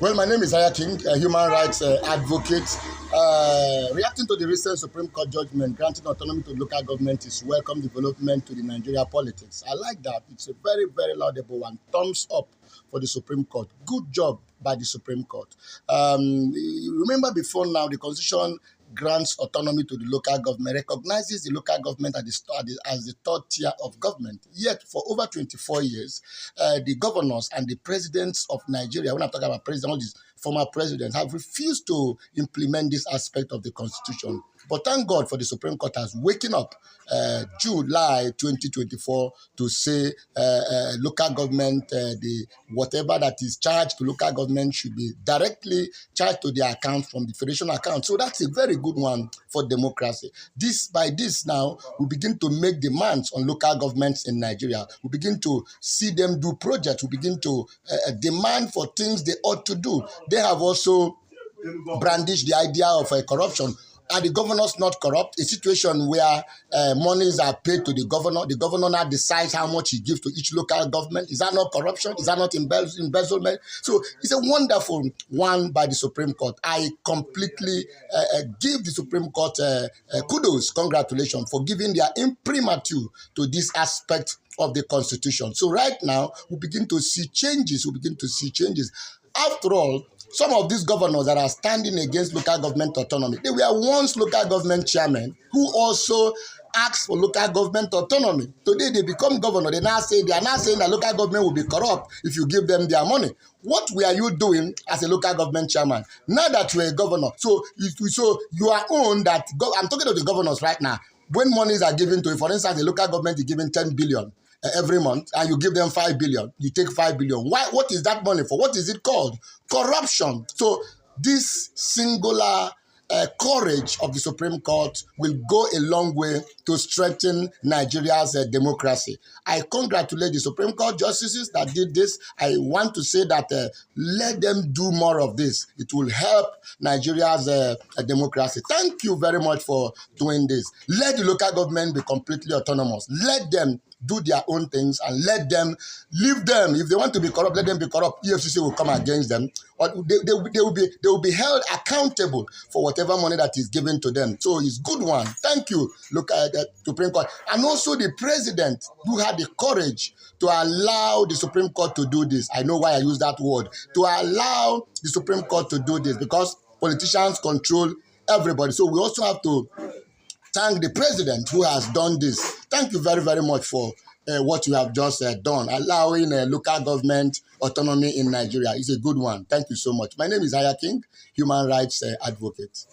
Well, my name is Aya King, a human rights advocate. Reacting to the recent Supreme Court judgment granting autonomy to local government is welcome development to the Nigeria politics. I like that. It's a very, very laudable one. Thumbs up for the Supreme Court. Good job by the Supreme Court. Remember before now, the Constitution grants autonomy to the local government, recognizes the local government as the third tier of government. Yet, for over 24 years, the governors and the presidents of Nigeria, when I'm talking about president, all these former presidents, have refused to implement this aspect of the Constitution. But thank God for the Supreme Court has waken up July 2024 to say local government, whatever that is charged to local government should be directly charged to their account from the federation account. So that's a very good one for democracy. By this now, we begin to make demands on local governments in Nigeria. We begin to see them do projects. We begin to demand for things they ought to do. They have also brandished the idea of corruption. Are the governors not corrupt? A situation where monies are paid to the governor now decides how much he gives to each local government. Is that not corruption? Is that not embezzlement? So it's a wonderful one by the Supreme Court. I completely give the Supreme Court kudos, congratulations for giving their imprimatur to this aspect of the Constitution. So right now, we begin to see changes. After all, some of these governors that are standing against local government autonomy, they were once local government chairmen who also asked for local government autonomy. Today they become governor. They are now saying that local government will be corrupt if you give them their money. What were you doing as a local government chairman? Now that you're a governor, so you are owned that. I'm talking to the governors right now. When monies are given to you, for instance, the local government is given 10 billion. Every month, and you give them 5 billion, you take 5 billion. Why? What is that money for? What is it called? Corruption. So this singular courage of the Supreme Court will go a long way to strengthen Nigeria's democracy. I congratulate the Supreme Court justices that did this. I want to say that let them do more of this. It will help Nigeria's democracy. Thank you very much for doing this. Let the local government be completely autonomous. Let them do their own things and let them leave them. If they want to be corrupt, let them be corrupt. EFCC will come against them. Or they will be held accountable for whatever money that is given to them. So it's good one. Thank you, look at the Supreme Court. And also the president who had the courage to allow the Supreme Court to do this. I know why I use that word. To allow the Supreme Court to do this because politicians control everybody. So we also have to thank the president who has done this. Thank you very, very much for what you have just done. Allowing local government autonomy in Nigeria is a good one. Thank you so much. My name is Aya King, human rights advocate.